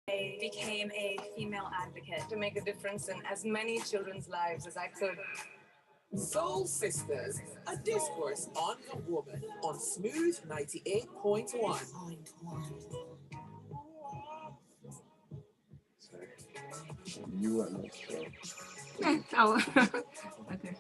I became a female advocate to make a difference in as many children's lives as I could. Soul Sisters, a discourse on the woman on Smooth 98.1. You are not sure. Okay.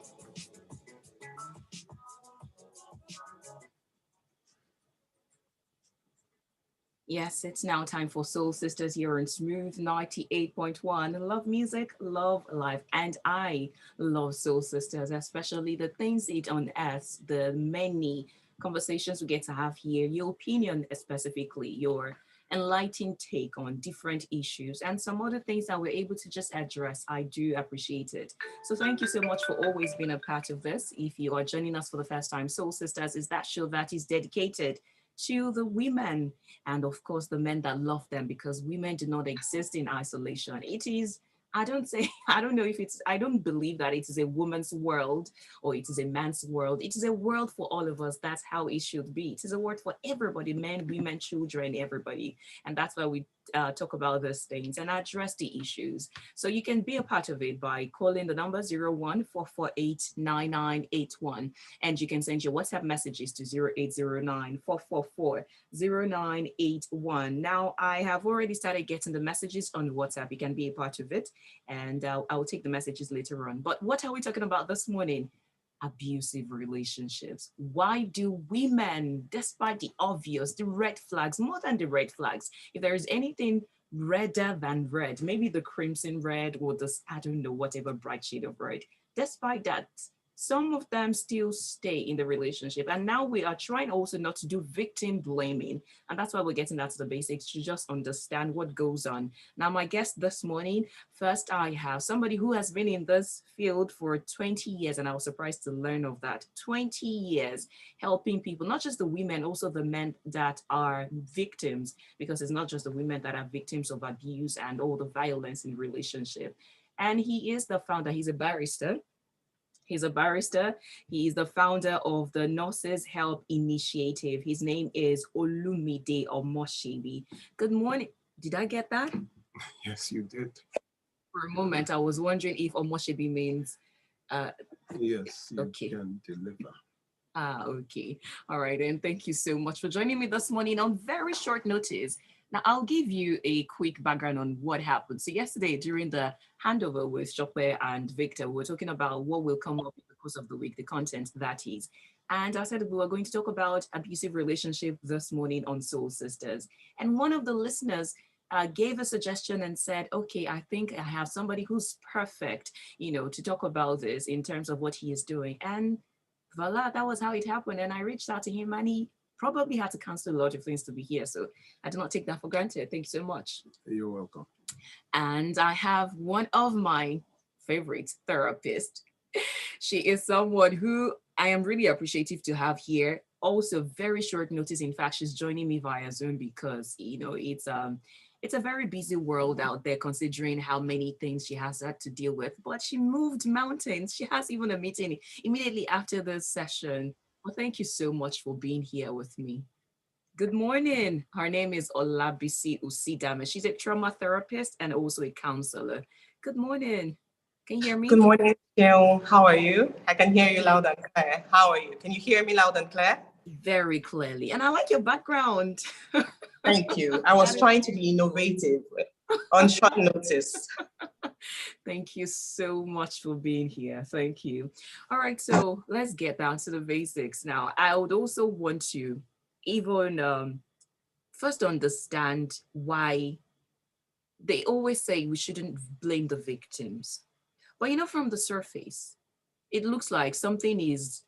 Yes, it's now time for Soul Sisters here on Smooth 98.1. Love music, love life, and I love Soul Sisters, especially the things it unearths, the many conversations we get to have here, your opinion specifically, your enlightened take on different issues, and some other things that we're able to just address. I do appreciate it. So thank you so much for always being a part of this. If you are joining us for the first time, Soul Sisters is that show that is dedicated to the women and of course the men that love them, because women do not exist in isolation. It is, I don't say, I don't know if it's, I don't believe that it is a woman's world or it is a man's world. It is a world for all of us. That's how it should be. It is a world for everybody, men, women, children, everybody. And that's why we talk about these things and address the issues. So you can be a part of it by calling the number 01-448-9981. And you can send your WhatsApp messages to 0809-444-0981. Now, I have already started getting the messages on WhatsApp. You can be a part of it, and I'll take the messages later on. But what are we talking about this morning? Abusive relationships. Why do women, despite the obvious, the red flags, more than the red flags, if there is anything redder than red, maybe the crimson red or this, I don't know, whatever bright shade of red, despite that, some of them still stay in the relationship. And now we are trying also not to do victim blaming. And that's why we're getting that to the basics, to just understand what goes on. Now, my guest this morning, first, I have somebody who has been in this field for 20 years. And I was surprised to learn of that. 20 years helping people, not just the women, also the men that are victims, because it's not just the women that are victims of abuse and all the violence in relationship. And he is the founder, he's a barrister. He's a barrister. He is the founder of the Gnosis Help Initiative. His name is Olumide Omosebi. Good morning. Did I get that? Yes, you did. For a moment, I was wondering if Omosebi means... Yes, you okay. can deliver. Okay. All right, and thank you so much for joining me this morning on very short notice. Now, I'll give you a quick background on what happened. So yesterday, during the handover with Chopper and Victor, we were talking about what will come up in the course of the week, the content that is. And I said we were going to talk about abusive relationship this morning on Soul Sisters. And one of the listeners gave a suggestion and said, okay, I think I have somebody who's perfect, to talk about this in terms of what he is doing. And voila, that was how it happened. And I reached out to him and he probably had to cancel a lot of things to be here. So I do not take that for granted. Thank you so much. You're welcome. And I have one of my favorite therapists. She is someone who I am really appreciative to have here. Also, very short notice. In fact, she's joining me via Zoom because, it's a very busy world out there considering how many things she has had to deal with. But she moved mountains. She has even a meeting immediately after this session. Well, thank you so much for being here with me. Good morning. Her name is Olabisi Usidame. She's a trauma therapist and also a counselor. Good morning. Can you hear me? Good morning, Jill. How are you? I can hear you loud and clear. How are you? Can you hear me loud and clear? Very clearly. And I like your background. Thank you. I was trying to be innovative on short notice. Thank you so much for being here. Thank you. All right, so let's get down to the basics now. I would also want to even first understand why they always say we shouldn't blame the victims. But from the surface, it looks like something is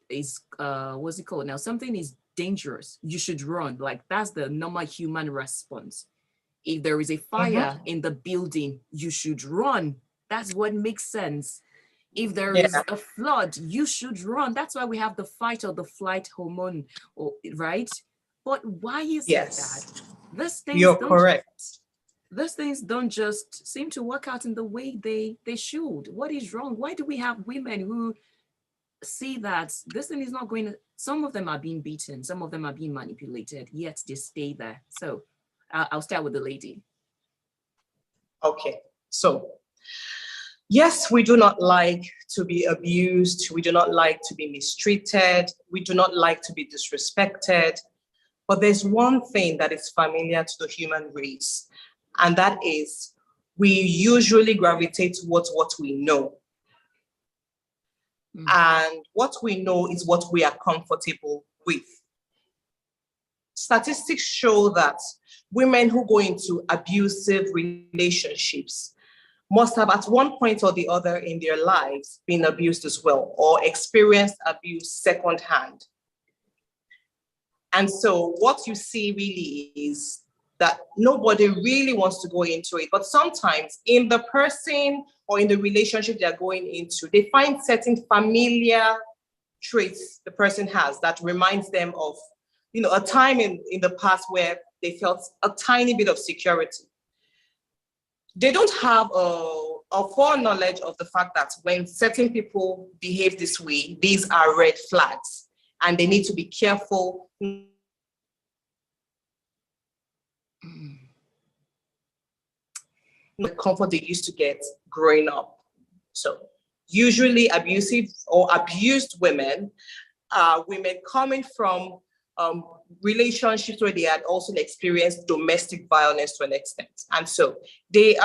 what's it called now? Something is dangerous. You should run. Like that's the normal human response. If there is a fire in the building, you should run. That's what makes sense. If there is a flood, you should run. That's why we have the fight or the flight hormone, right? But why is it that these things You're correct. These things don't just seem to work out in the way they should? What is wrong? Why do we have women who see that this thing is not going to, some of them are being beaten, some of them are being manipulated, yet they stay there? So I'll start with the lady. Okay, so yes, we do not like to be abused. We do not like to be mistreated. We do not like to be disrespected. But there's one thing that is familiar to the human race, and that is we usually gravitate towards what we know. And what we know is what we are comfortable with. Statistics show that women who go into abusive relationships must have at one point or the other in their lives been abused as well, or experienced abuse secondhand. And so what you see really is that nobody really wants to go into it, but sometimes in the person or in the relationship they're going into, they find certain familiar traits the person has that reminds them of, you know, a time in the past where they felt a tiny bit of security. They don't have a foreknowledge of the fact that when certain people behave this way, these are red flags, and they need to be careful. The comfort they used to get growing up. So usually abusive or abused women are women coming from relationships where they had also experienced domestic violence to an extent. And so they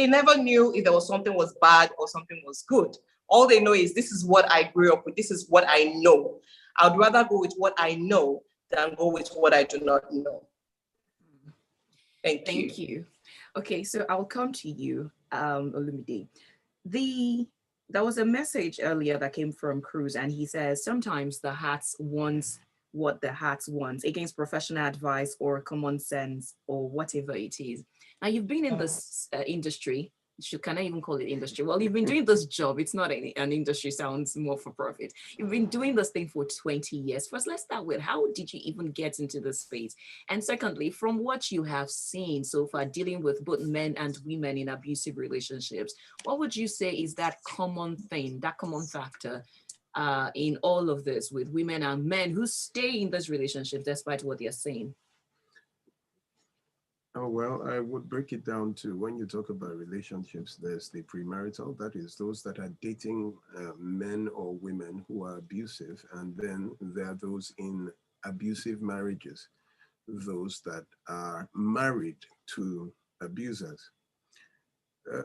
never knew if there was something was bad or something was good. All they know is this is what I grew up with, this is what I know. I'd rather go with what I know than go with what I do not know. Thank you. Okay, so I'll come to you, Olumide. There was a message earlier that came from Cruz, and he says sometimes the heart wants what the heart wants against professional advice or common sense or whatever it is. Now, you've been in this industry. Can I even call it industry? Well, you've been doing this job. It's not an industry, sounds more for profit. You've been doing this thing for 20 years. First, let's start with how did you even get into this space? And secondly, from what you have seen so far, dealing with both men and women in abusive relationships, what would you say is that common thing, that common factor in all of this with women and men who stay in this relationship despite what they're saying? Oh, well, I would break it down to when you talk about relationships, there's the premarital, that is those that are dating men or women who are abusive, and then there are those in abusive marriages, those that are married to abusers.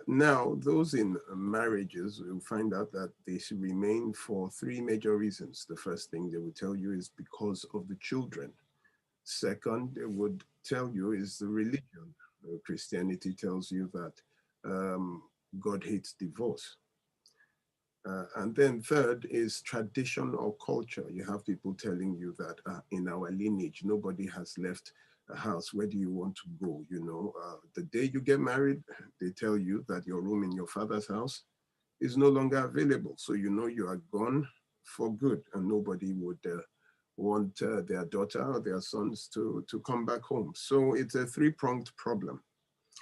Now, those in marriages will find out that they should remain for three major reasons. The first thing they will tell you is because of the children. Second, they would tell you is the religion. Christianity tells you that God hates divorce. And then third is tradition or culture. You have people telling you that in our lineage, nobody has left a house. Where do you want to go? You know, the day you get married, they tell you that your room in your father's house is no longer available. So you know you are gone for good, and nobody would want their daughter or their sons to come back home. So it's a three-pronged problem,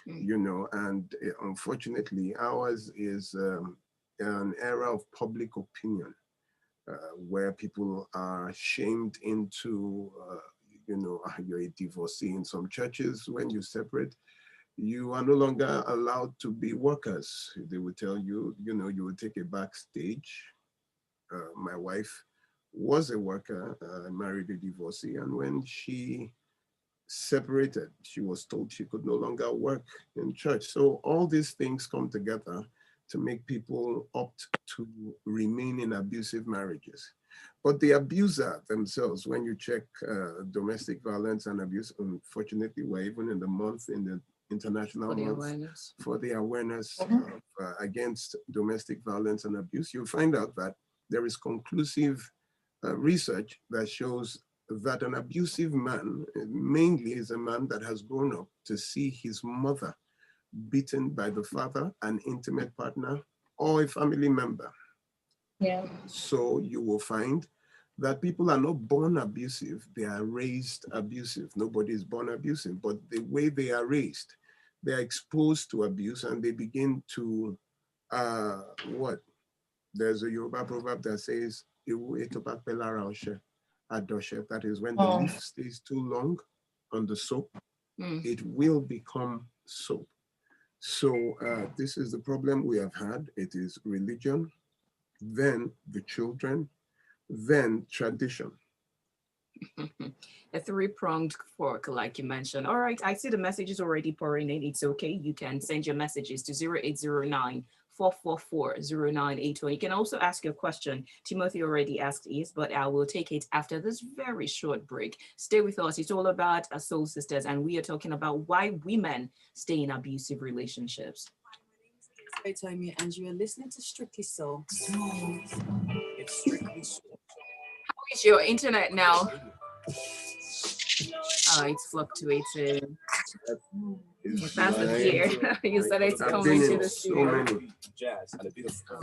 you know, and unfortunately ours is an era of public opinion where people are shamed into, you know, you're a divorcee. In some churches, when you separate, you are no longer allowed to be workers. They will tell you, you know, you will take a backstage. My wife was a worker, married a divorcee, and when she separated, she was told she could no longer work in church. So all these things come together to make people opt to remain in abusive marriages. But the abuser themselves, when you check domestic violence and abuse, unfortunately, we're even in the month, in the international month for the awareness against domestic violence and abuse, you'll find out that there is conclusive research that shows that an abusive man mainly is a man that has grown up to see his mother beaten by the father, an intimate partner, or a family member. Yeah. So you will find that people are not born abusive, they are raised abusive. Nobody is born abusive, but the way they are raised, they are exposed to abuse and they begin to, There's a Yoruba proverb that says, that is when the leaf stays too long on the soap, it will become soap. So this is the problem we have had. It is religion, then the children, then tradition. A three-pronged fork, like you mentioned. All right, I see the messages already pouring in. It's okay. You can send your messages to 0809-444-0981. You can also ask your question. Timothy already asked his, but I will take it after this very short break. Stay with us. It's all about our soul sisters, and we are talking about why women stay in abusive relationships. And you are listening to Strictly Soul. It's Strictly Soul. How is your internet now? It's fluctuating. That's the fear. You said it's coming to the studio.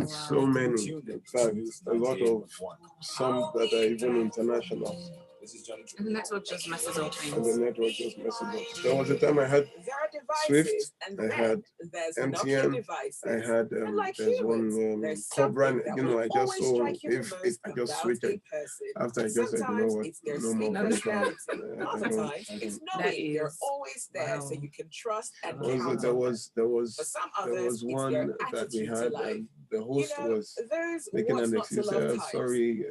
So many. In fact, a lot of some that are even international. And the network just messes up things. And the network just messes up. There was a time I had Swift, I had MTN, I had there's one Cobra, you know, I just saw if I just switched it after I just said, you know what, no more. It's knowing they're always there, so you can trust and count. There was one that we had, and the host was making an excuse. Sorry,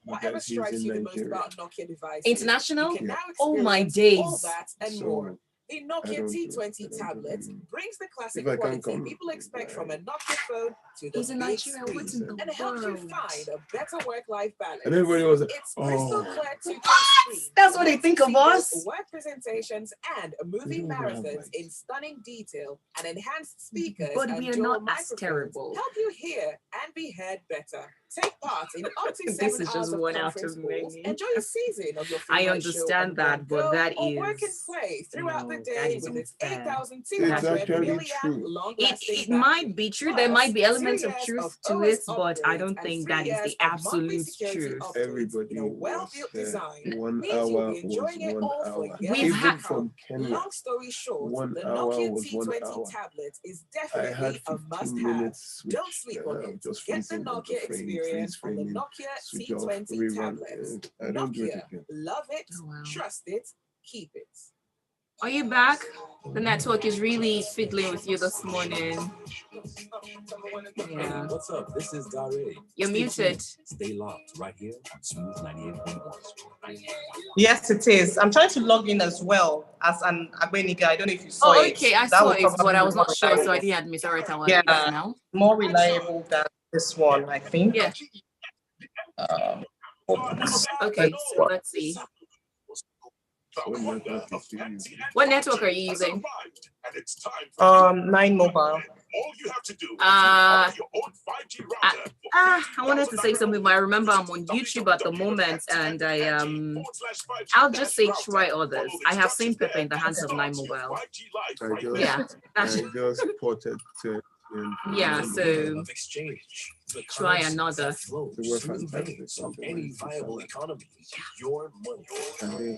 whatever strikes you the most about Nokia devices. International? Oh my days. All that and more. The Nokia T20 tablet brings the classic quality people expect from a Nokia phone to the big screen and helps you find a better work-life balance. And everybody was like, it's crystal clear 2K screen. That's what they think of us. Work presentations and movie marathons in stunning detail and enhanced speakers. But and we are dual not as terrible. Help you hear and be heard better. Take part in up to 7 This is hours just of one out conference of calls. many. Enjoy a season of your I favorite understand show that, but that or is work and play throughout the day with its 8,200 milliamp long-lasting it might be true. There might be elements of truth to it, but I don't think that is the absolute truth. Everybody was there. 1 hour was 1 hour. We've had from Kenya. Long story short, 1 the hour Nokia was 1 T20 hour. tablet is I had definitely a 15 must-have. minutes. Don't sleep on it. Just Get the freezing on Nokia frame, experience on the framing, Nokia switch off, T20 rerun. tablets. I don't do it Nokia, again. love it, Oh, wow. trust it, keep it. Are you back? The network is really fiddling with you this morning. Yeah. What's up? This is Barr. You're muted. Stay locked right here on Smooth 98.1. Yes, it is. I'm trying to log in as well as an Agbeniga. I don't know if you saw it. Okay, I That saw would it, probably but I be was more not sure, so I reliable. didn't admit it. I was Yeah. now. More reliable than this one, I think. Yeah. Okay, so let's see. What network are you using? 9 mobile. I wanted to say something, but I remember I'm on YouTube at the moment, and I'll just say try others. I have seen Pepper in the hands of 9 mobile. I just ported to. Yeah, so try another. Any viable economy. Your money.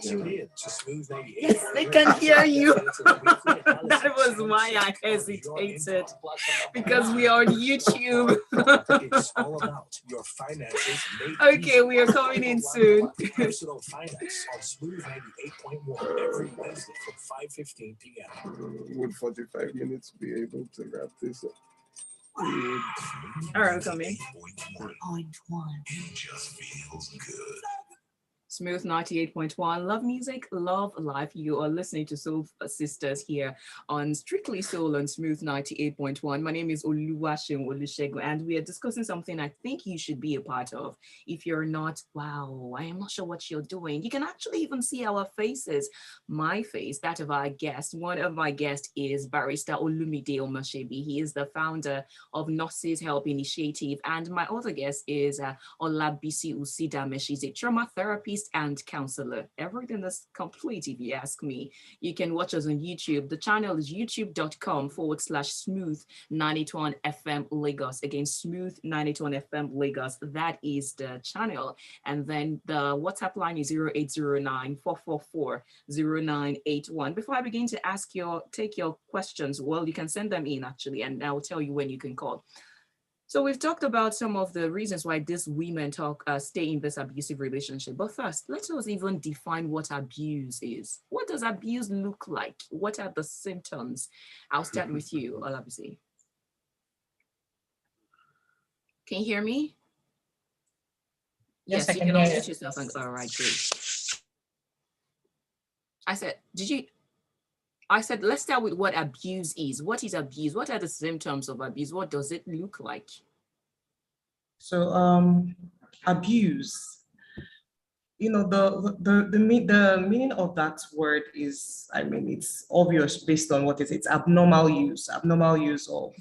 Tune in to Smooth 98. Yes, they can hear you. That was why I hesitated, because we are on YouTube. It's all about your finances. Okay, we are coming in soon. Personal finance on Smooth 98.1 every Wednesday from 5:15 p.m. Would 45 minutes be able to wrap this up? All right, come in. It just feels good. Smooth 98.1. Love music, love life. You are listening to Soul Sisters here on Strictly Soul on Smooth 98.1. My name is Oluwaseun, and we are discussing something I think you should be a part of. If you're not, wow, I am not sure what you're doing. You can actually even see our faces. My face, that of our guest. One of my guests is Barrister Olumide Omosebi. He is the founder of Gnosis Help Initiative. And my other guest is Olabisi usidame. She's a trauma therapist and counselor. Everything is complete, if you ask me. You can watch us on YouTube. The channel is youtube.com/smooth 91 FM Lagos. Again, smooth 91 FM Lagos. That is the channel. And then the WhatsApp line is 0809-444-0981. Before I begin to take your questions, well, you can send them in actually, and I will tell you when you can call. So we've talked about some of the reasons why these women stay in this abusive relationship. But first, let us even define what abuse is. What does abuse look like? What are the symptoms? I'll start with you, Olabisi. Can you hear me? Yes, I you can can hear unmute you. yourself. All right, great. I said, let's start with what abuse is. What is abuse? What are the symptoms of abuse? What does it look like? So abuse, the meaning of that word is, I mean, it's obvious based on what it's abnormal use of,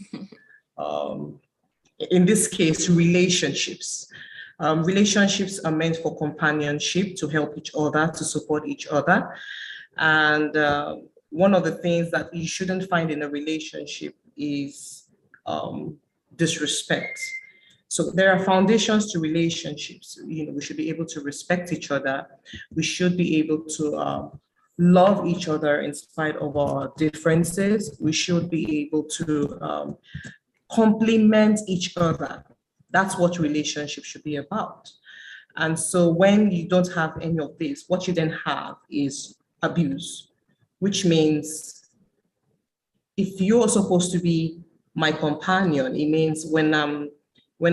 in this case, relationships. Relationships are meant for companionship, to help each other, to support each other. And one of the things that you shouldn't find in a relationship is disrespect. So there are foundations to relationships. We should be able to respect each other. We should be able to love each other in spite of our differences. We should be able to complement each other. That's what relationship should be about. And so when you don't have any of this, what you then have is abuse, which means if you're supposed to be my companion, it means when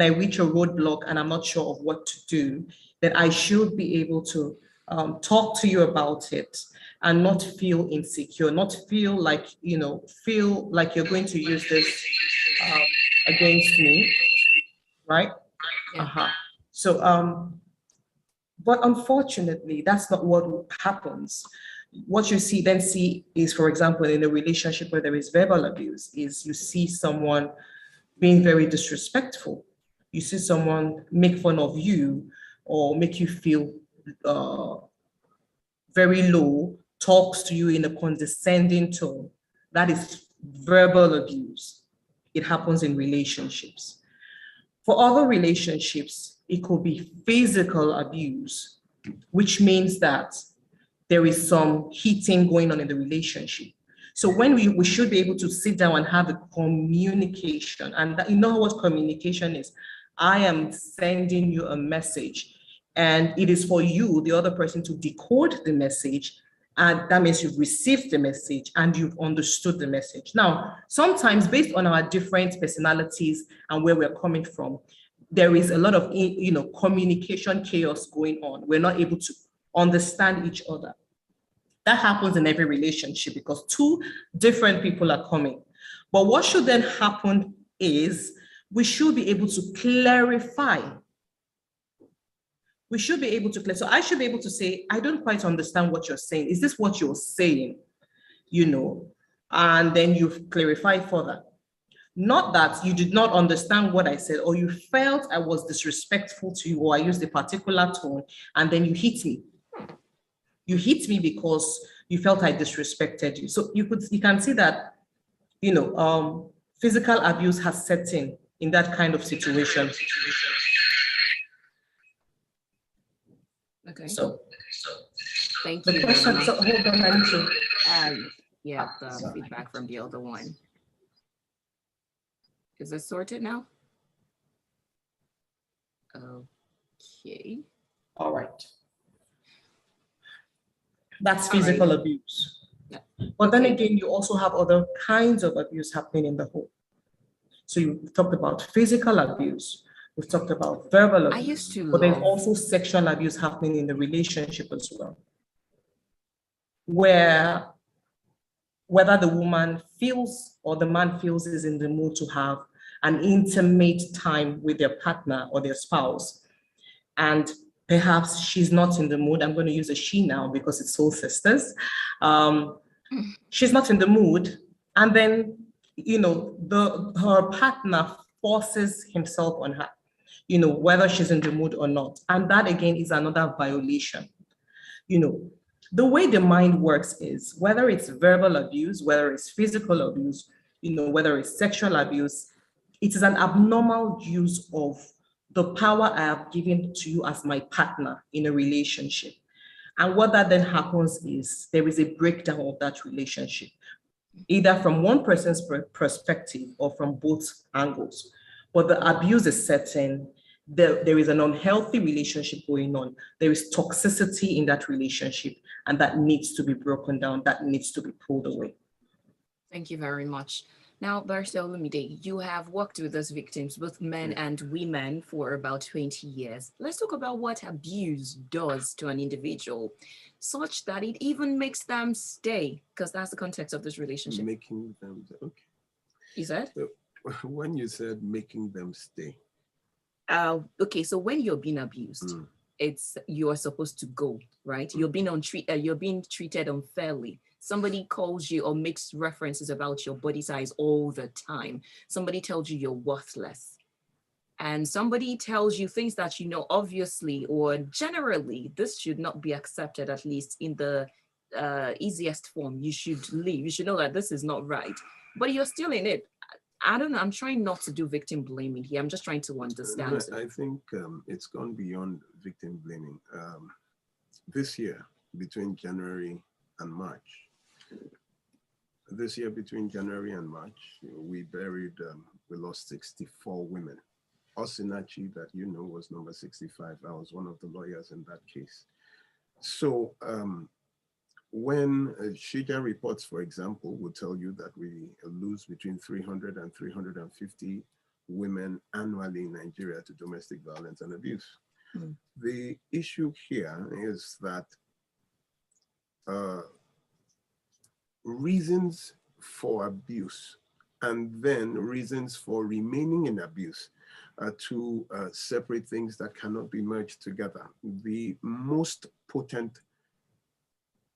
I reach a roadblock and I'm not sure of what to do, then I should be able to talk to you about it and not feel insecure, not feel like, feel like you're going to use this against me, right? Yeah. So, but unfortunately, that's not what happens. What you see is, for example, in a relationship where there is verbal abuse, is you see someone being very disrespectful. You see someone make fun of you or make you feel very low, talks to you in a condescending tone. That is verbal abuse. It happens in relationships. For other relationships, it could be physical abuse, which means that there is some heating going on in the relationship. So when we should be able to sit down and have a communication, and you know what communication is. I am sending you a message, and it is for you, the other person, to decode the message. And that means you've received the message and you've understood the message. Now, sometimes based on our different personalities and where we're coming from, there is a lot of communication chaos going on. We're not able to understand each other. That happens in every relationship because two different people are coming. But what should then happen is we should be able to clarify. We should be able to clarify. So I should be able to say, I don't quite understand what you're saying. Is this what you're saying? And then you clarify further. Not that you did not understand what I said, or you felt I was disrespectful to you, or I used a particular tone, and then you hit me. You hit me because you felt I disrespected you. So you can see that, physical abuse has set in that kind of situation. Okay. So thank you. The question, so hold on, I need to. Yeah, the feedback from the other one. Is it sorted now? Okay. All right. That's physical abuse. Yeah. But then again, you also have other kinds of abuse happening in the home. So you talked about physical abuse. We've talked about verbal abuse. But there's also sexual abuse happening in the relationship as well, where whether the woman feels or the man feels is in the mood to have an intimate time with their partner or their spouse, and perhaps she's not in the mood. I'm going to use a she now because it's soul sisters. She's not in the mood, and then her partner forces himself on her, whether she's in the mood or not, and that again is another violation. The way the mind works is whether it's verbal abuse, whether it's physical abuse, whether it's sexual abuse, it is an abnormal use of the power I have given to you as my partner in a relationship. And what that then happens is there is a breakdown of that relationship, either from one person's perspective or from both angles. but the abuse is certain. There is an unhealthy relationship going on. There is toxicity in that relationship, and that needs to be broken down. That needs to be pulled away. Thank you very much. Now, Barrister Olumide, you have worked with those victims, both men and women, for about 20 years. Let's talk about what abuse does to an individual, such that it even makes them stay, because that's the context of this relationship. Making them, okay. You said? When you said making them stay. Okay, so when you're being abused, you are supposed to go, right? You're being treated unfairly. Somebody calls you or makes references about your body size all the time. Somebody tells you you're worthless. And somebody tells you things that, obviously or generally, this should not be accepted, at least in the easiest form. You should leave. You should know that this is not right. But you're still in it. I don't know. I'm trying not to do victim blaming here. I'm just trying to understand. I think it's gone beyond victim blaming. This year, between January and March, we lost 64 women. Osinachi, that was number 65. I was one of the lawyers in that case. So when Shija reports, for example, will tell you that we lose between 300 and 350 women annually in Nigeria to domestic violence and abuse. The issue here is that reasons for abuse and then reasons for remaining in abuse are two separate things that cannot be merged together. The most potent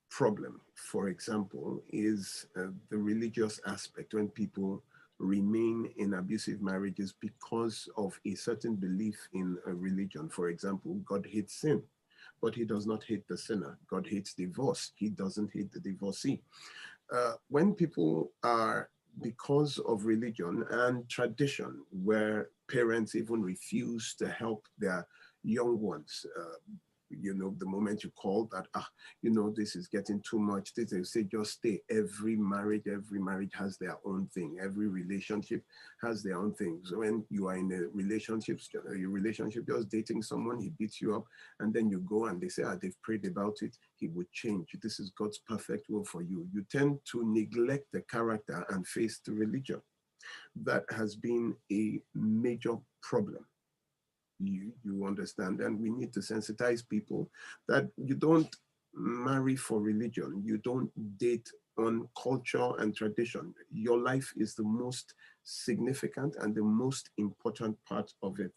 problem, for example, is the religious aspect, when people remain in abusive marriages because of a certain belief in a religion. For example, God hates sin, but he does not hate the sinner. God hates divorce. He doesn't hate the divorcee. When people are, because of religion and tradition, where parents even refuse to help their young ones, the moment you call that, this is getting too much, they say, just stay. Every marriage has their own thing. Every relationship has their own thing. So when you are in a relationship, just dating someone, he beats you up, and then you go and they say, they've prayed about it, he would change. This is God's perfect will for you. You tend to neglect the character and face the religion. That has been a major problem. You understand, and we need to sensitize people that you don't marry for religion, you don't date on culture and tradition. Your life is the most significant and the most important part of it.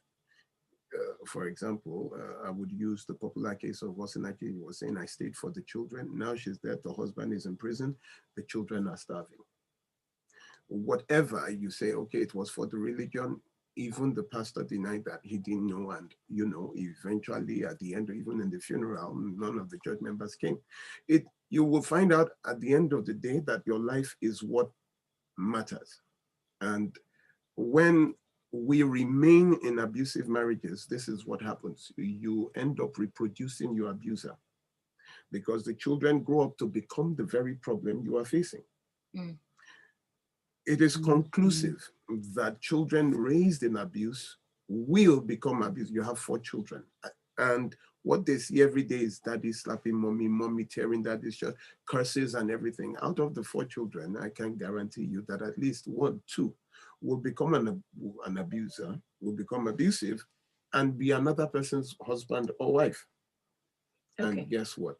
For example, I would use the popular case of Wasinaki. Was saying, I stayed for the children. Now she's dead, the husband is in prison, the children are starving. Whatever you say, okay, it was for the religion, even the pastor denied that, he didn't know, and eventually at the end, even in the funeral, none of the church members came. You will find out at the end of the day that your life is what matters. And when we remain in abusive marriages, this is what happens. You end up reproducing your abuser, because the children grow up to become the very problem you are facing. It is conclusive that children raised in abuse will become abused. You have 4 children, and what they see every day is daddy slapping mommy, mommy tearing daddy's shirt, curses and everything. Out of the 4 children, I can guarantee you that at least 1, 2 will become an abuser, will become abusive, and be another person's husband or wife. Okay. And guess what?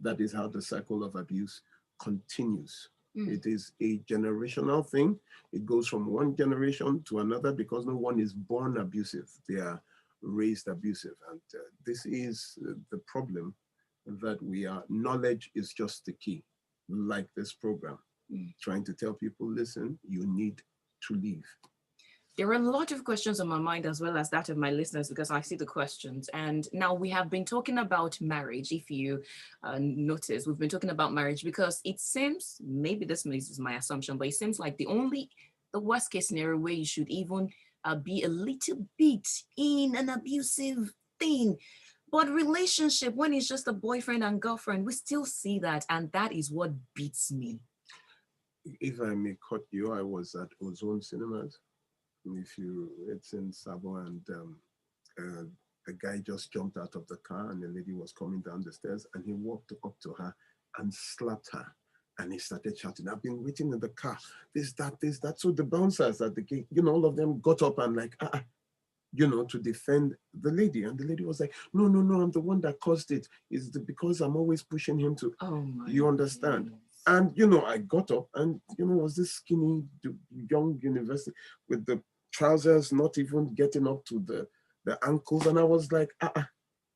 That is how the cycle of abuse continues. It is a generational thing. It goes from one generation to another, because no one is born abusive. They are raised abusive. And this is the problem that knowledge is just the key, like this program, trying to tell people, listen, you need to leave. There are a lot of questions on my mind, as well as that of my listeners, because I see the questions. And now we have been talking about marriage. If you notice, we've been talking about marriage because it seems, maybe this is my assumption, but it seems like the worst case scenario where you should even be a little bit in an abusive thing. But relationship, when it's just a boyfriend and girlfriend, we still see that. And that is what beats me. If I may cut you, I was at Ozone Cinemas It's in Savo, and a guy just jumped out of the car, and the lady was coming down the stairs, and he walked up to her and slapped her. And he started shouting, "I've been waiting in the car, this, that, this, that." So the bouncers at the gate, all of them got up and like, to defend the lady. And the lady was like, no, I'm the one that caused it. It's because I'm always pushing him to, you understand? Goodness. And, I got up and, was this skinny, young university with the trousers not even getting up to the ankles. And I was like,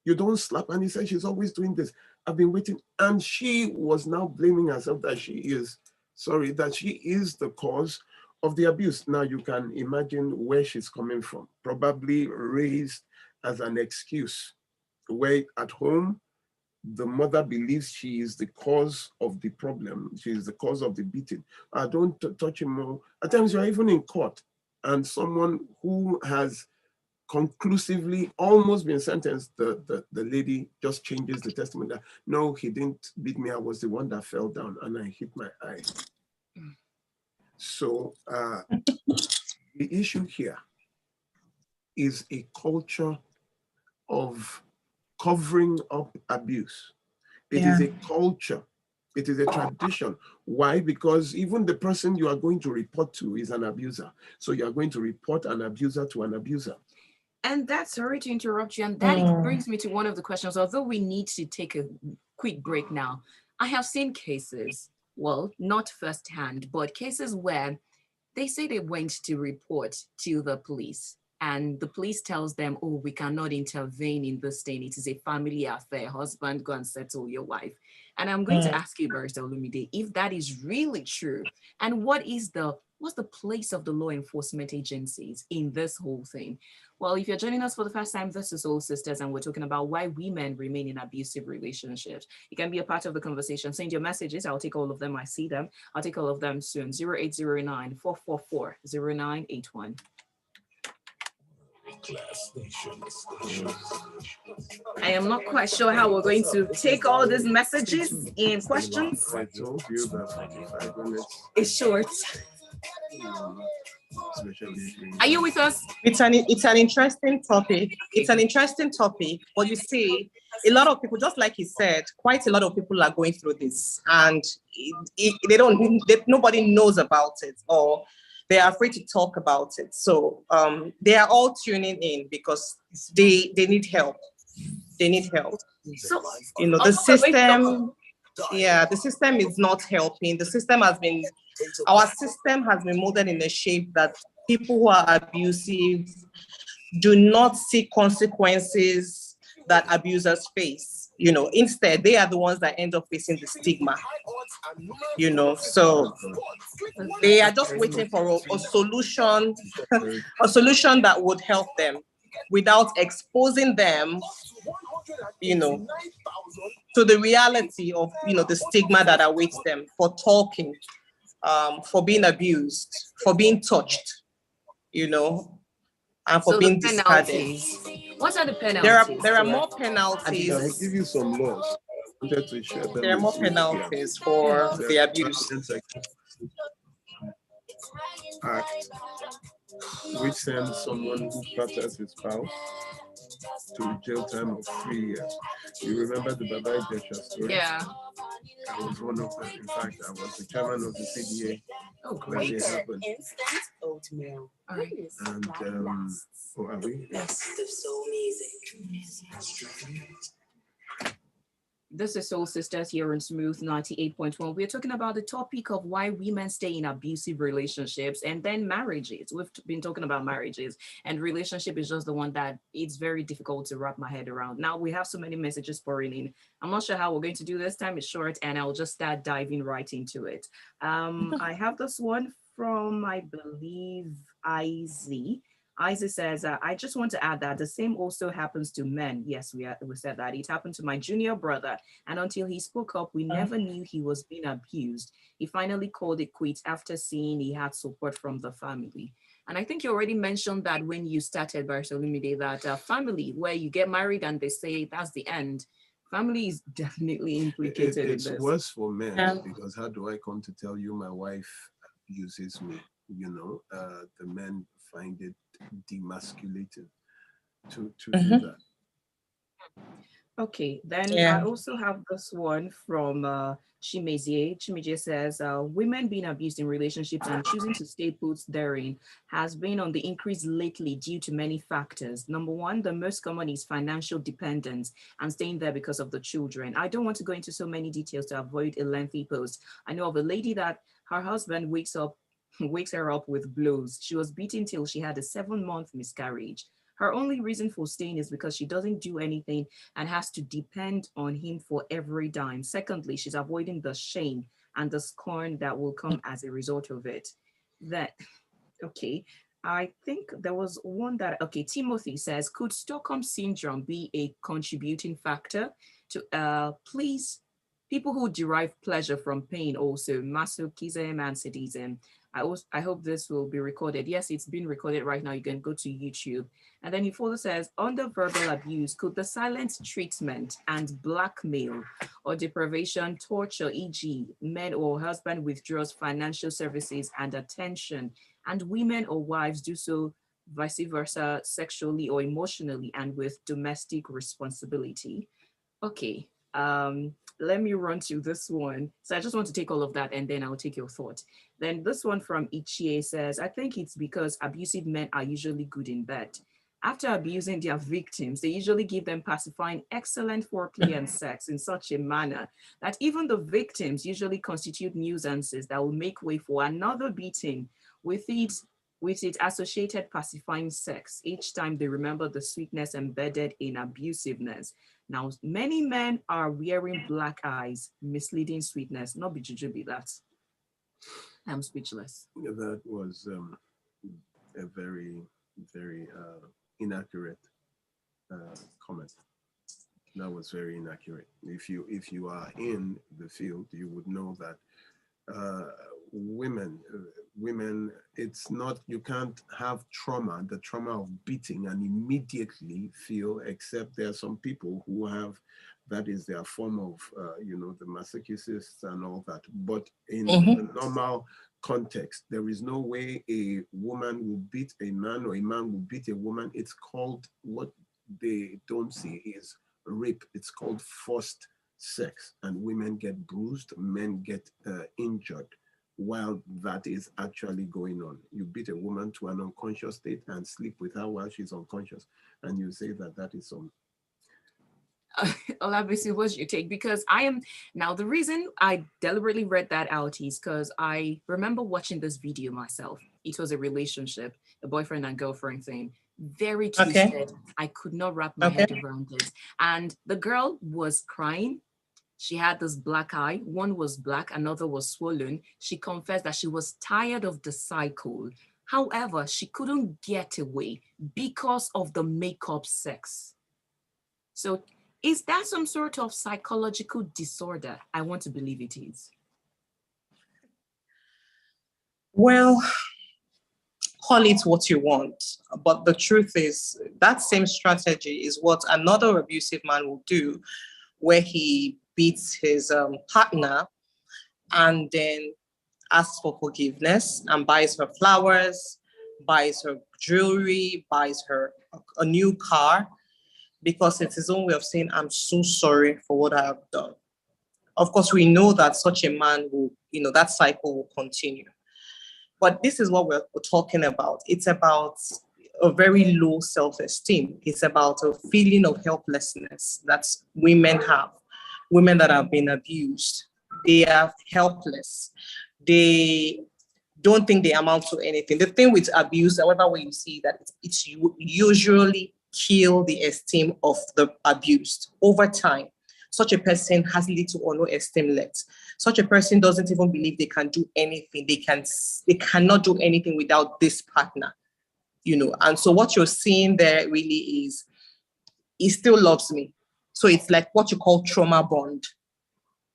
you don't slap. And he said, she's always doing this. I've been waiting. And she was now blaming herself that she is the cause of the abuse. Now you can imagine where she's coming from, probably raised as an excuse, where at home, the mother believes she is the cause of the problem. She is the cause of the beating. I don't touch him more. At times you're even in court and someone who has conclusively almost been sentenced, the lady just changes the testimony that, no, he didn't beat me. I was the one that fell down and I hit my eye. So the issue here is a culture of covering up abuse. It is a culture. It is a tradition. Why? Because even the person you are going to report to is an abuser. So you are going to report an abuser to an abuser. And that's, sorry to interrupt you, and that brings me to one of the questions. Although we need to take a quick break now, I have seen cases, well, not firsthand, but cases where they say they went to report to the police, and the police tells them, oh, we cannot intervene in this thing. It is a family affair. Husband, go and settle your wife. And I'm going to ask you, Barrister Olumide, if that is really true, and what's the place of the law enforcement agencies in this whole thing? Well, if you're joining us for the first time, this is Soul Sisters, and we're talking about why women remain in abusive relationships. You can be a part of the conversation. Send your messages. I'll take all of them. I see them. I'll take all of them soon. 0809-444-0981. I am not quite sure how we're going to take all these messages in questions. I told you that 5 minutes. It's short. Are you with us? It's an interesting topic. It's an interesting topic, but you see, a lot of people, just like he said, quite a lot of people are going through this, and nobody knows about it, or they are afraid to talk about it. So they are all tuning in because they need help. They need help. So the system. Yeah, the system is not helping. Our system has been molded in a shape that people who are abusive do not see consequences that abusers face. Instead, they are the ones that end up facing the stigma. So they are just waiting for a solution, a solution that would help them without exposing them, to the reality of, the stigma that awaits them for talking, for being abused, for being touched, and for being discarded. What are the penalties? There are more penalties. I will give you some laws. There are more penalties for the abuse. Act, which sends someone who batters his spouse to a jail time of 3 years. You remember the Baba Ijesha story? Yeah. I was one of them. In fact, I was the chairman of the CDA. Oh, great. Instant oatmeal. All right. And, are we? Best of soul music. This is Soul Sisters here on Smooth 98.1. We're talking about the topic of why women stay in abusive relationships and then marriages. We've been talking about marriages, and relationship is just the one that it's very difficult to wrap my head around. Now we have so many messages pouring in. I'm not sure how we're going to do this. Time is short, and I'll just start diving right into it. I have this one from, I believe, IZ. Isaac says, I just want to add that the same also happens to men. Yes, we said that. It happened to my junior brother. And until he spoke up, we never knew he was being abused. He finally called it quits after seeing he had support from the family. And I think you already mentioned that when you started, Barrister Olumide, that family, where you get married and they say that's the end. Family is definitely implicated in this. It's worse for men because how do I come to tell you my wife abuses me? the men find it demasculated to do that. Okay, then I also have this one from Chimezie. Chimezie says, women being abused in relationships and choosing to stay put therein has been on the increase lately due to many factors. Number one, the most common is financial dependence and staying there because of the children. I don't want to go into so many details to avoid a lengthy post. I know of a lady that her husband wakes her up with blows. She was beaten till she had a 7-month miscarriage. Her only reason for staying is because she doesn't do anything and has to depend on him for every dime. Secondly, she's avoiding the shame and the scorn that will come as a result of it. I think there was one that, Timothy says, could Stockholm Syndrome be a contributing factor to, please, people who derive pleasure from pain also, masochism and sadism. I hope this will be recorded. Yes, it's been recorded right now. You can go to YouTube. And then he further says, under verbal abuse, could the silent treatment and blackmail or deprivation, torture, e.g., men or husband withdraws financial services and attention, and women or wives do so vice versa, sexually or emotionally, and with domestic responsibility? Okay. Let me run to this one. So I just want to take all of that and then I'll take your thought. Then this one from Ichie says, I think it's because abusive men are usually good in bed. After abusing their victims, they usually give them pacifying, excellent foreplay and sex in such a manner that even the victims usually constitute nuisances that will make way for another beating with its associated pacifying sex each time they remember the sweetness embedded in abusiveness. Now, many men are wearing black eyes, misleading sweetness. Not be jujube that. I'm speechless. That was a very, very inaccurate comment. That was very inaccurate. If you are in the field, you would know that women, it's not, you can't have the trauma of beating and immediately feel, except there are some people who have, that is their form of, the masochists and all that. But in the normal context, there is no way a woman will beat a man or a man will beat a woman. It's called, what they don't see is rape. It's called forced sex, and women get bruised, men get injured while that is actually going on. You beat a woman to an unconscious state and sleep with her while she's unconscious, and you say that is some. Olabisi, what's your take? Because now the reason I deliberately read that out is because I remember watching this video myself. It was a relationship, a boyfriend and girlfriend thing. Very twisted. Okay. I could not wrap my head around it. And the girl was crying. She had this black eye. One was black, another was swollen. She confessed that she was tired of the cycle. However, she couldn't get away because of the makeup sex. So is that some sort of psychological disorder? I want to believe it is. Well, call it what you want. But the truth is that same strategy is what another abusive man will do, where he beats his partner and then asks for forgiveness and buys her flowers, buys her jewelry, buys her a new car, because it's his own way of saying, I'm so sorry for what I have done. Of course, we know that such a man will, that cycle will continue. But this is what we're talking about. It's about a very low self-esteem. It's about a feeling of helplessness that women have. Women that have been abused, they are helpless. They don't think they amount to anything. The thing with abuse, however way you see that, it's usually kill the esteem of the abused. Over time, such a person has little or no esteem left. Such a person doesn't even believe they can do anything. They cannot do anything without this partner, And so what you're seeing there really is, he still loves me. So it's like what you call trauma bond.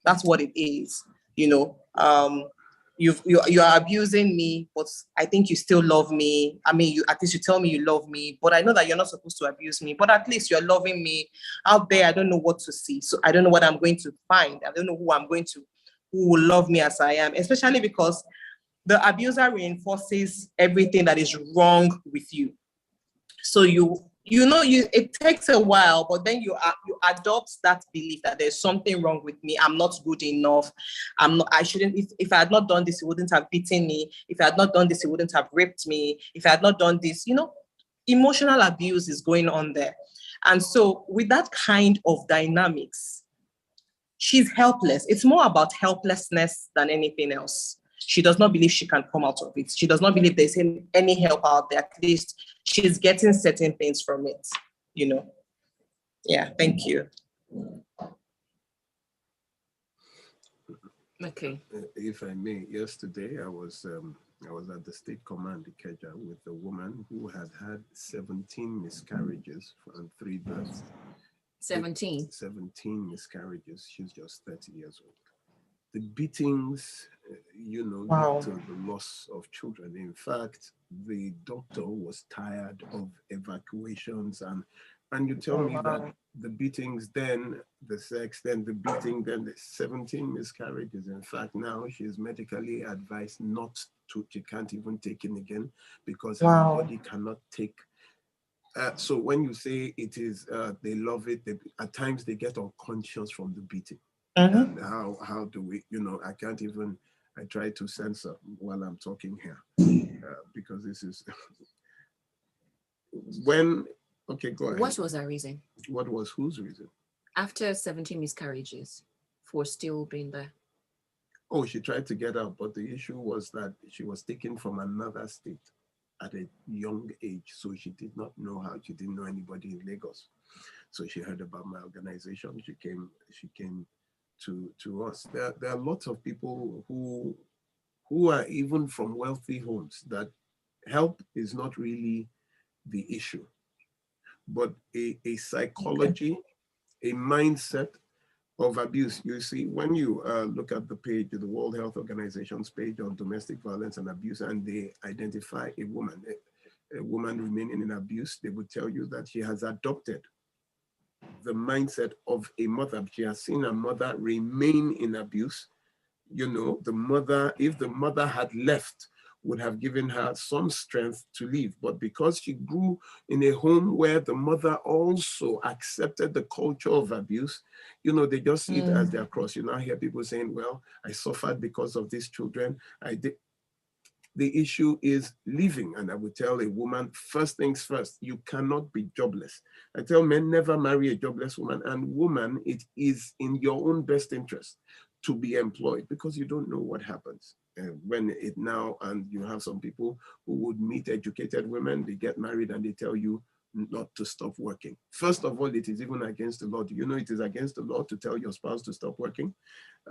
That's what it is, You are abusing me, but I think you still love me. I mean, at least you tell me you love me, but I know that you're not supposed to abuse me, but at least you're loving me. Out there, I don't know what to see. So I don't know what I'm going to find. I don't know who will love me as I am, especially because the abuser reinforces everything that is wrong with you. So it takes a while, but then you adopt that belief that there's something wrong with me. I'm not good enough. I shouldn't, if I had not done this, he wouldn't have beaten me. If I had not done this, he wouldn't have raped me. If I had not done this, emotional abuse is going on there. And so with that kind of dynamics, she's helpless. It's more about helplessness than anything else. She does not believe she can come out of it. She does not believe there's any help out there. At least she's getting certain things from it, Yeah, thank you. Okay. If I may, yesterday I was at the State Command Ikeja with a woman who had 17 miscarriages and 3 births. 17 miscarriages. She's just 30 years old. The beatings, Wow. led to the loss of children. In fact, the doctor was tired of evacuations, and you tell me that the beatings, then the sex, then the beating, then the 17 miscarriages. In fact, now she's medically advised not to, she can't even take in again because her body cannot take. So when you say it is, they love it, at times they get unconscious from the beating. And how do we, I can't even, I try to censor while I'm talking here because this is, okay, go ahead. What was her reason? What was whose reason? After 17 miscarriages for still being there. Oh, she tried to get out, but the issue was that she was taken from another state at a young age. So she did not know how, she didn't know anybody in Lagos. So she heard about my organization. She came to us. There are lots of people who are even from wealthy homes that help is not really the issue, but a psychology, a mindset of abuse. You see, when you look at the page, the World Health Organization's page on domestic violence and abuse, and they identify a woman remaining in abuse, they would tell you that she has adopted the mindset of a mother. She has seen a mother remain in abuse. The mother, if the mother had left, would have given her some strength to leave. But because she grew in a home where the mother also accepted the culture of abuse, they just see it as their cross. You now hear people saying, well, I suffered because of these children. I did. The issue is living. And I would tell a woman, first things first, you cannot be jobless. I tell men, never marry a jobless woman. And woman, it is in your own best interest to be employed because you don't know what happens when it now, and you have some people who would meet educated women, they get married and they tell you not to stop working. First of all, it is even against the law. Do you know it is against the law to tell your spouse to stop working?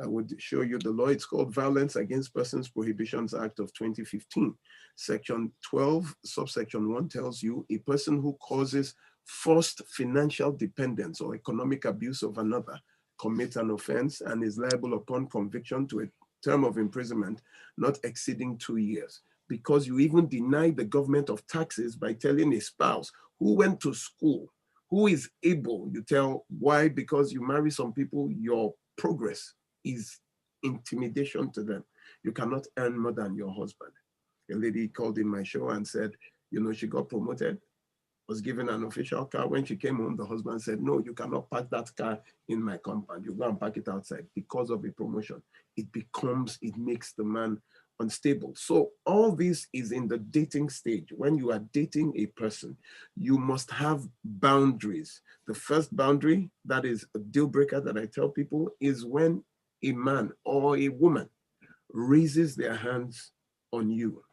I would show you the law. It's called Violence Against Persons Prohibitions Act of 2015. Section 12, subsection 1 tells you a person who causes forced financial dependence or economic abuse of another commits an offense and is liable upon conviction to a term of imprisonment not exceeding 2 years. Because you even deny the government of taxes by telling a spouse who went to school, who is able, you tell why? Because you marry some people, your progress is intimidation to them. You cannot earn more than your husband. A lady called in my show and said, she got promoted, was given an official car. When she came home, the husband said, no, you cannot park that car in my compound. You go and park it outside. Because of a promotion, it makes the man unstable. So all this is in the dating stage. When you are dating a person, you must have boundaries. The first boundary, that is a deal breaker that I tell people, is when a man or a woman raises their hands on you.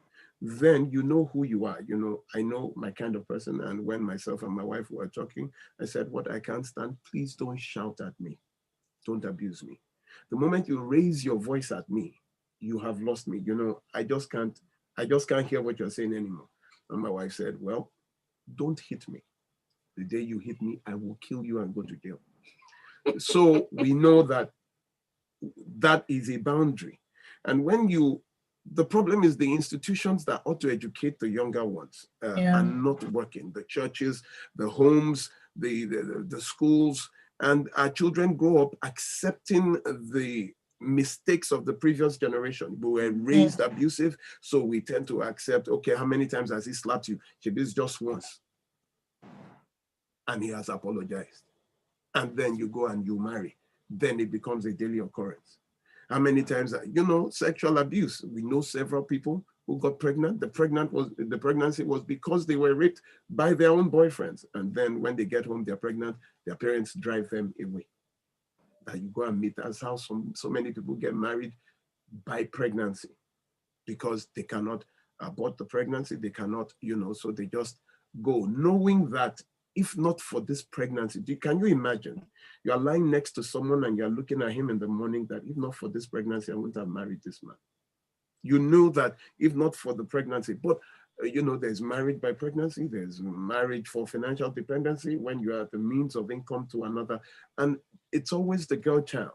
Then you know who you are. I know my kind of person. And when myself and my wife were talking, I said, what I can't stand, please don't shout at me. Don't abuse me. The moment you raise your voice at me, you have lost me. I just can't hear what you're saying anymore. And my wife said, well, don't hit me. The day you hit me, I will kill you and go to jail. So we know that is a boundary. And the problem is the institutions that ought to educate the younger ones are not working. The churches, the homes, the schools, and our children grow up accepting the mistakes of the previous generation. We were raised abusive, so we tend to accept, okay, how many times has he slapped you? It's just once. And he has apologized. And then you go and you marry. Then it becomes a daily occurrence. How many times, sexual abuse. We know several people who got pregnant. The pregnancy was because they were raped by their own boyfriends. And then when they get home, they're pregnant, their parents drive them away. That you go and meet. That's how so many people get married by pregnancy, because they cannot abort the pregnancy. They cannot, so they just go, knowing that if not for this pregnancy, can you imagine? You're lying next to someone and you're looking at him in the morning that if not for this pregnancy, I wouldn't have married this man. You know that if not for the pregnancy, but there's marriage by pregnancy, there's marriage for financial dependency when you are the means of income to another. And it's always the girl child.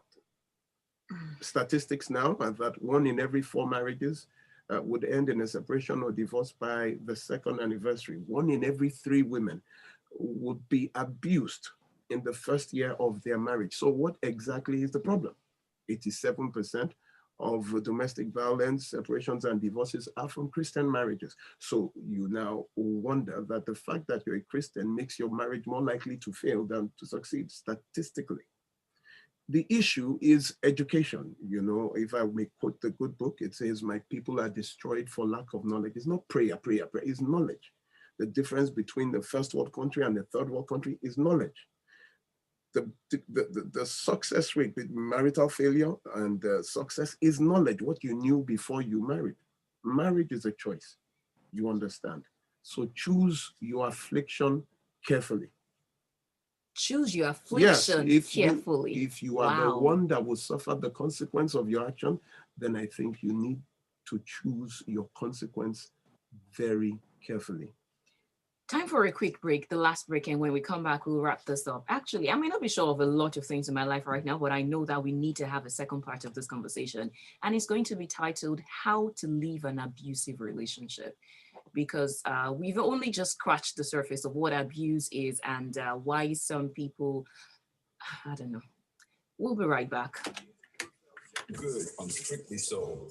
Statistics now are that 1 in every 4 marriages would end in a separation or divorce by the 2nd anniversary. 1 in every 3 women would be abused in the first year of their marriage. So what exactly is the problem? 87% of domestic violence, separations, and divorces are from Christian marriages. So you now wonder that the fact that you're a Christian makes your marriage more likely to fail than to succeed statistically. The issue is education. If I may quote the good book, it says, "My people are destroyed for lack of knowledge." It's not prayer, it's knowledge. The difference between the first world country and the third world country is knowledge. The success rate with marital failure and success is knowledge, what you knew before you married. Marriage is a choice, you understand? So choose your affliction carefully. Choose your affliction carefully. If you are the one that will suffer the consequence of your action, then I think you need to choose your consequence very carefully. Time for a quick break, the last break, and when we come back, we'll wrap this up. Actually, I may not be sure of a lot of things in my life right now, but I know that we need to have a second part of this conversation, and it's going to be titled, How to Leave an Abusive Relationship, because we've only just scratched the surface of what abuse is and why some people, I don't know. We'll be right back. Good on Strictly Soul.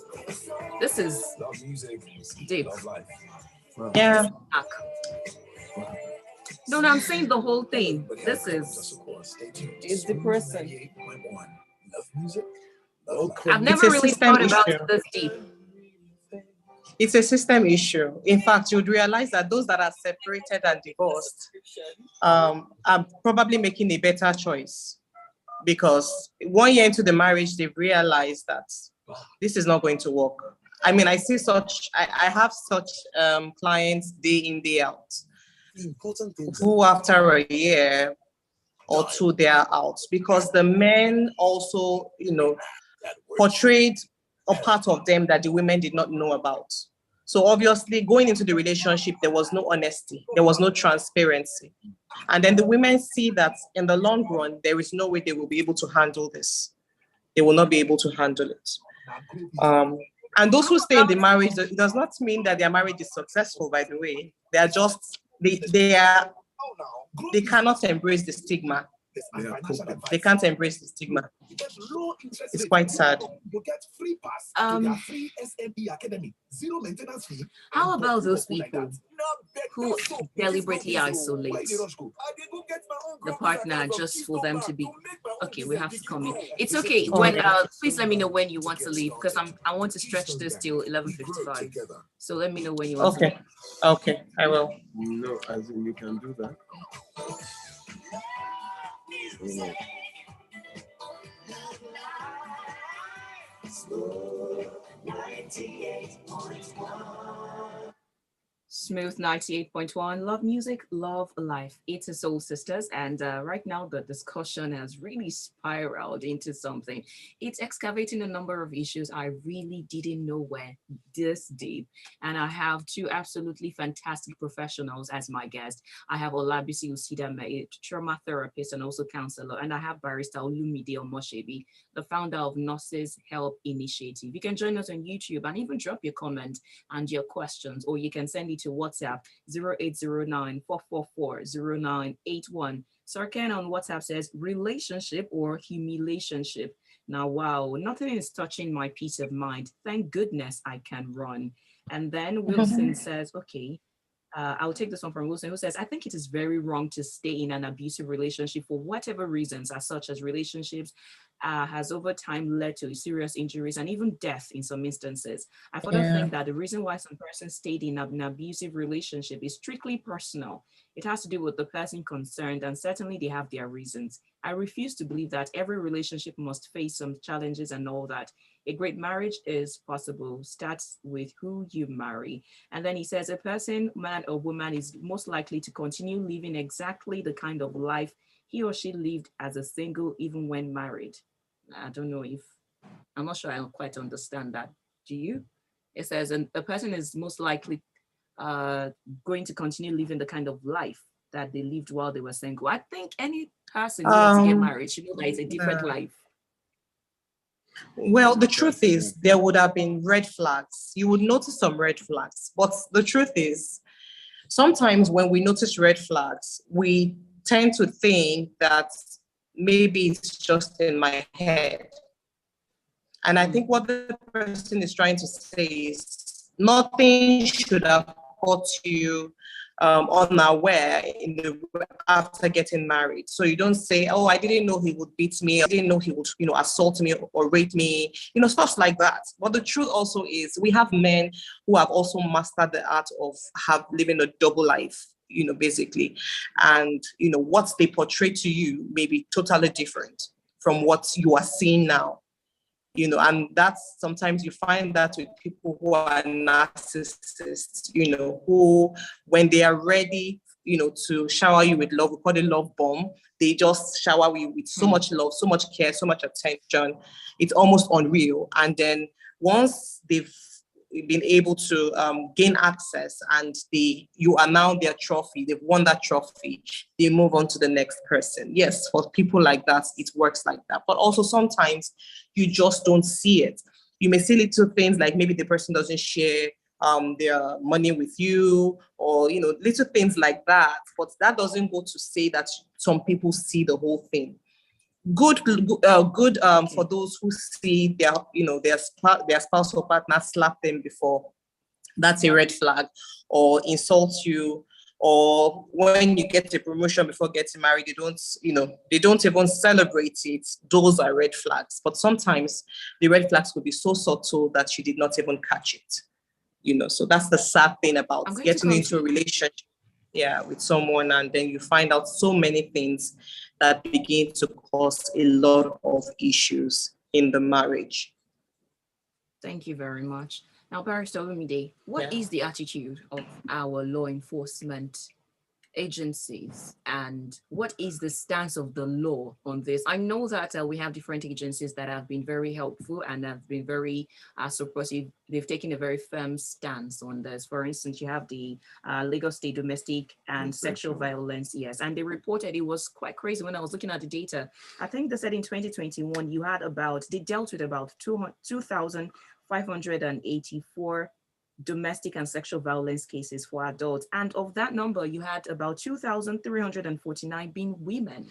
This is Love music, deep. love life. Yeah. No, I'm saying the whole thing. This is depressing. I've never really thought about it this deep. It's a system issue. In fact, you'd realize that those that are separated and divorced are probably making a better choice, because 1 year into the marriage, they've realized that this is not going to work. I mean, I see I have such clients day in, day out, who after a year or 2, they are out, because the men also, portrayed a part of them that the women did not know about. So obviously going into the relationship, there was no honesty, there was no transparency. And then the women see that in the long run, there is no way they will be able to handle this. They will not be able to handle it. And those who stay in the marriage, it does not mean that their marriage is successful, by the way. They are just, they cannot embrace the stigma. They can't embrace the stigma. It's quite sad. How about those people who deliberately isolate the partner just for them to be okay? We have to come in. It's okay. When please let me know when you want to leave, because I want to stretch this till 11:55. So let me know when you want to leave. Okay, I will. No, as in you can do that. Yeah. Smooth 98.1. Love music, love life. It's a Soul Sisters, and right now the discussion has really spiraled into something. It's excavating a number of issues I really didn't know were this deep, and I have 2 absolutely fantastic professionals as my guest. I have Olabisi, usidame, a trauma therapist and also counselor, and I have Barrister Olumide Omosebi, the founder of Gnosis Help Initiative. You can join us on YouTube and even drop your comment and your questions, or you can send it to WhatsApp 0809-444-0981. Sarkan on WhatsApp says relationship or humiliationship. Now, wow, nothing is touching my peace of mind. Thank goodness I can run. And then Wilson says, okay, I'll take this one from Wilson, who says, I think it is very wrong to stay in an abusive relationship for whatever reasons, as such as relationships has over time led to serious injuries and even death in some instances. I further think that the reason why some person stayed in an abusive relationship is strictly personal. It has to do with the person concerned, and certainly they have their reasons. I refuse to believe that every relationship must face some challenges and all that. A great marriage is possible, starts with who you marry. And then he says, a person, man or woman, is most likely to continue living exactly the kind of life he or she lived as a single, even when married. I don't know if, I'm not sure I quite understand that. Do you? It says, and a person is most likely going to continue living the kind of life that they lived while they were single. I think any person who wants to get married should know that it's a different life. Well, the truth is, there would have been red flags. You would notice some red flags. But the truth is, sometimes when we notice red flags, we tend to think that maybe it's just in my head. And I think what the person is trying to say is nothing should have caught you unaware after getting married. So you don't say, oh, I didn't know he would beat me. I didn't know he would, assault me or rape me, stuff like that. But the truth also is we have men who have also mastered the art of living a double life, basically. And, what they portray to you may be totally different from what you are seeing now. And that's sometimes you find that with people who are narcissists, who, when they are ready, to shower you with love, we call it love bomb. They just shower you with so much love, so much care, so much attention. It's almost unreal. And then once they've been able to gain access and you are now their trophy, they've won that trophy, they move on to the next person. Yes, for people like that, it works like that. But also sometimes you just don't see it. You may see little things like maybe the person doesn't share their money with you, or little things like that. But that doesn't go to say that some people see the whole thing. Good for those who see their spouse or partner slap them before. That's a red flag. Or insult you, or when you get a promotion before getting married, they don't even celebrate it. Those are red flags. But sometimes the red flags could be so subtle that you did not even catch it. So that's the sad thing about getting into a relationship with someone, and then you find out so many things that begin to cause a lot of issues in the marriage. Thank you very much. Now, Barrister Olumide, what is the attitude of our law enforcement agencies, and what is the stance of the law on this? I know that we have different agencies that have been very helpful and have been very supportive. They've taken a very firm stance on this. For instance, you have the Lagos State Domestic and Sexual Violence, yes, and they reported it was quite crazy when I was looking at the data. I think they said in 2021, they dealt with about 2,584 domestic and sexual violence cases for adults. And of that number, you had about 2,349 being women.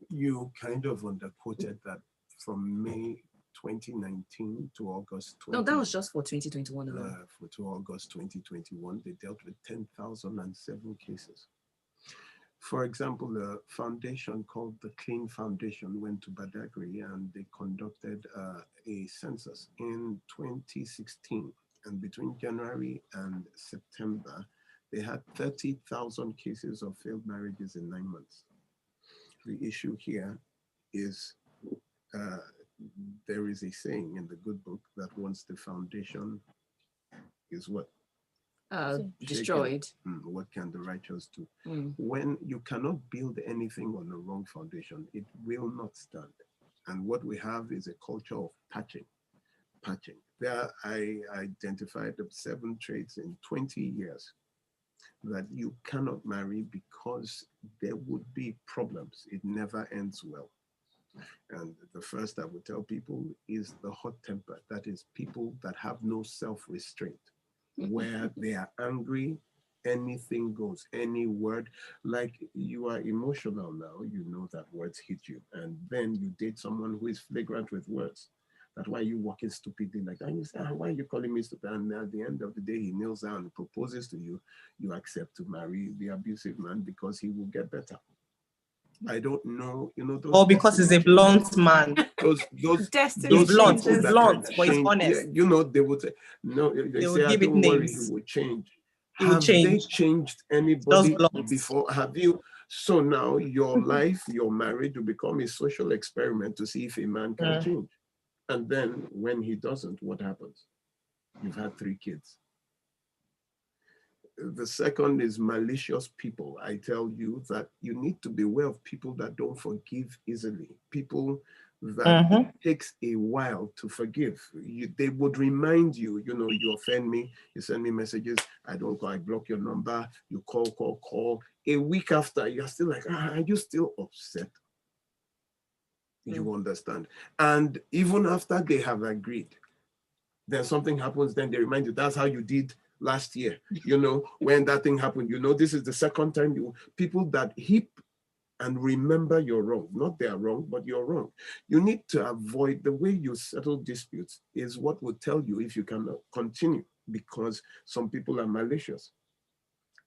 You kind of underquoted that from May 2019 to August 20. No, that was just for 2021 alone. To August 2021, they dealt with 10,007 cases. For example, a foundation called the Clean Foundation went to Badagry and they conducted a census in 2016. And between January and September, they had 30,000 cases of failed marriages in 9 months. The issue here is there is a saying in the good book that once the foundation is what? Destroyed. What can the righteous do? When you cannot build anything on a wrong foundation, it will not stand. And what we have is a culture of patching. There, I identified the 7 traits in 20 years that you cannot marry because there would be problems. It never ends well. And the first I would tell people is the hot temper. That is people that have no self-restraint, where they are angry anything goes, any word. Like you are emotional now, you know that words hit you. And then you date someone who is flagrant with words. That's why you walking stupidly like that. And you say, why are you calling me stupid? And at the end of the day, he kneels down and proposes to you. You accept to marry the abusive man because he will get better. I don't know, those. Or because he's a blunt man. Those blunt, but he's honest. Yeah, they would say, no, they say, give don't it worry, names. he will change. Have they changed anybody before? Have you? So now your life, your marriage will become a social experiment to see if a man can change. And then when he doesn't, what happens? You've had 3 kids. The second is malicious people. I tell you that you need to be aware of people that don't forgive easily. People that it takes a while to forgive. They would remind you, you offend me, you send me messages, I don't call, I block your number, you call. A week after, you're still like, are you still upset? You understand? And even after they have agreed, then something happens, then they remind you, that's how you did last year, when that thing happened, this is the second time people that heap and remember you're wrong, not they're wrong, but you're wrong. You need to avoid the way you settle disputes is what will tell you if you cannot continue, because some people are malicious.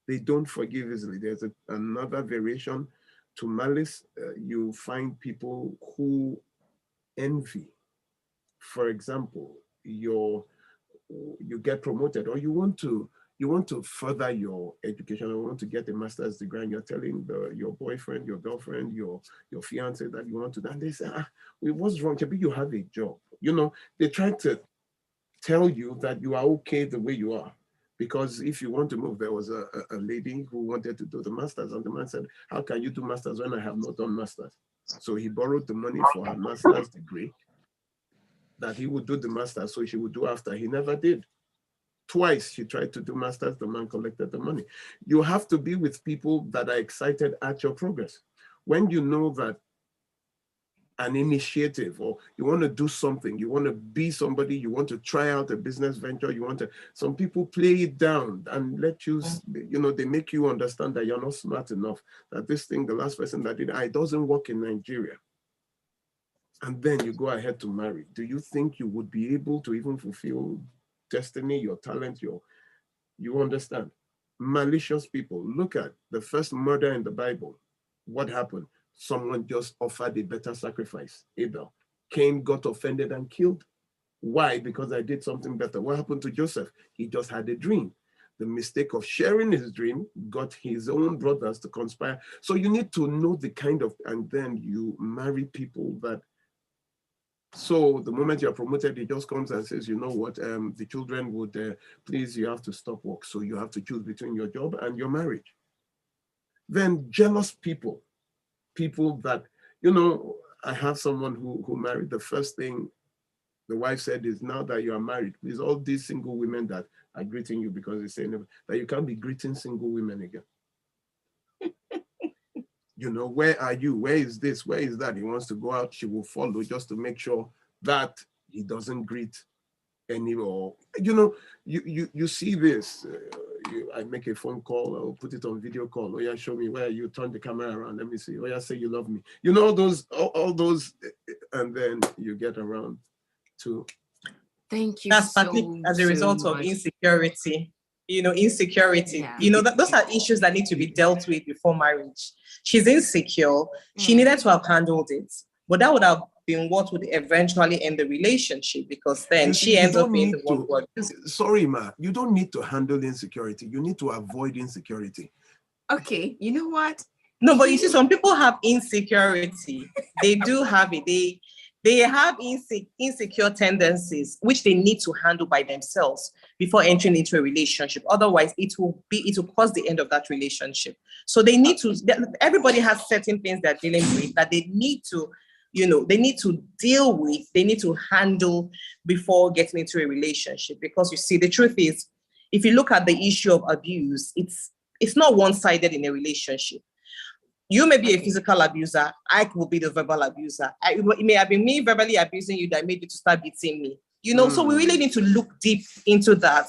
They don't forgive easily. There's another variation to malice. You find people who envy. For example, you get promoted, or you want to further your education, or want to get a master's degree, and you're telling your boyfriend, your girlfriend, your fiance that you want to, and they say, what's wrong? Maybe you have a job. They try to tell you that you are okay the way you are. Because if you want to move, there was a lady who wanted to do the master's, and the man said, how can you do master's when I have not done master's? So he borrowed the money for her master's degree that he would do the master's, so she would do after. He never did. Twice she tried to do master's, the man collected the money. You have to be with people that are excited at your progress. When you know that an initiative, or you want to do something, you want to be somebody, you want to try out a business venture, some people play it down and let you, they make you understand that you're not smart enough, that this thing, the last person that did it doesn't work in Nigeria. And then you go ahead to marry. Do you think you would be able to even fulfill destiny, your talent, you understand? Malicious people. Look at the first murder in the Bible. What happened? Someone just offered a better sacrifice, Abel. Cain got offended and killed. Why? Because I did something better. What happened to Joseph? He just had a dream. The mistake of sharing his dream got his own brothers to conspire. So you need to know the kind of, and then you marry people that, so the moment you're promoted, he just comes and says, you know what, the children would, please, you have to stop work. So you have to choose between your job and your marriage. Then jealous people that, I have someone who married, the first thing the wife said is, now that you are married, please, all these single women that are greeting you, because they say that you can't be greeting single women again. Where are you? Where is this? Where is that? He wants to go out, she will follow just to make sure that he doesn't greet anymore. You see this. I make a phone call, I'll put it on video call. Oh yeah, show me where you turn the camera around. Let me see. Oh yeah, say you love me. All those, and then you get around to. Thank you. That's partly as a result of insecurity. Insecurity. Yeah. Those are issues that need to be dealt with before marriage. She's insecure. She needed to have handled it, but that would have been what would eventually end the relationship, because then she ends up being the one who. Sorry, ma. You don't need to handle insecurity. You need to avoid insecurity. Okay, you know what? No, but you see, some people have insecurity. They do have it. They have insecure tendencies, which they need to handle by themselves before entering into a relationship. Otherwise, it will cause the end of that relationship. So they need to, everybody has certain things they're dealing with that they need to, they need to deal with, they need to handle before getting into a relationship. Because you see, the truth is, if you look at the issue of abuse, it's not one-sided in a relationship. You may be a physical abuser. I will be the verbal abuser. It may have been me verbally abusing you that made you to start beating me. So we really need to look deep into that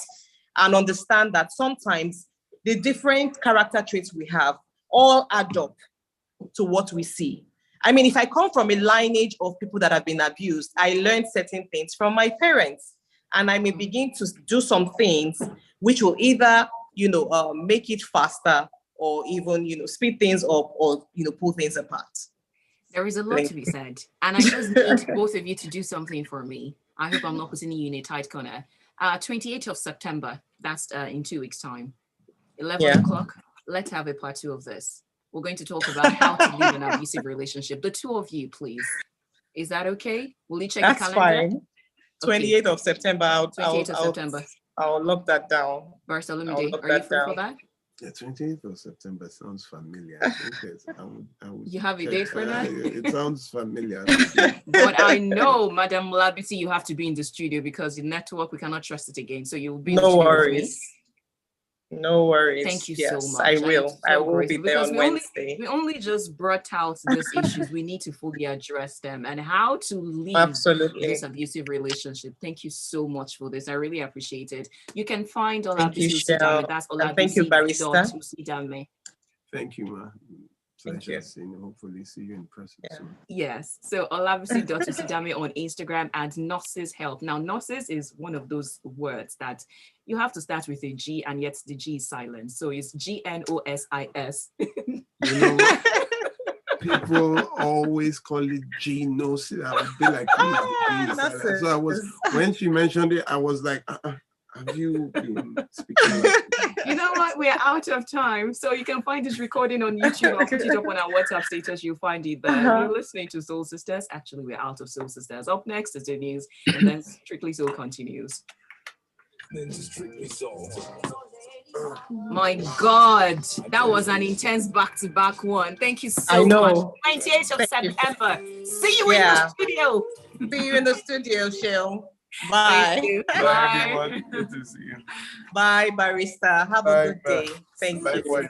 and understand that sometimes the different character traits we have all add up to what we see. I mean, if I come from a lineage of people that have been abused, I learned certain things from my parents, and I may begin to do some things which will either, make it faster or even, speed things up or, pull things apart. There is a lot to be said. And I just need both of you to do something for me. I hope I'm not putting you in a tight corner. 28th of September, that's in 2 weeks' time. 11 o'clock, let's have a part 2 of this. We're going to talk about how to leave an abusive relationship. The 2 of you, please. Is that okay? Will you check the calendar? That's fine. 28th of September. 28th of September. I'll lock that down. Barr, Olumide, are you free for that? Yeah, 28th of September sounds familiar. I think I would you have a date for that? It sounds familiar. But I know, Madam Olabisi, you have to be in the studio because the network, we cannot trust it again. So you'll be in the studio. No worries. No worries. Thank you so much. I will. I will be there on Wednesday. We only just brought out these issues. We need to fully address them and how to leave this abusive relationship. Thank you so much for this. I really appreciate it. You can find Olabisi Usidame. That's Olabisi. Thank you, Barrister. Usidame. Thank you, ma. Pleasure seeing you. Hopefully see you in person soon. Yes. So Olabisi.usidame on Instagram and Gnosis Help. Now, Gnosis is one of those words that you have to start with a G and yet the G is silent. So it's Gnosis. You know what? People always call it Gnosis. I would be like, so when she mentioned it, I was like, have you been speaking? You know what? We're out of time. So you can find this recording on YouTube. I'll put it up on our WhatsApp status. You'll find it there. You're listening to Soul Sisters. Actually, we're out of Soul Sisters. Up next is the news, and then Strictly Soul continues. My God, that was an intense back-to-back one. Thank you so much. 28th of September. See you in the studio. See you in the studio, Shell. Bye. Bye, everyone. Good to see you. Bye, Barrister. Have a good day. Thank you.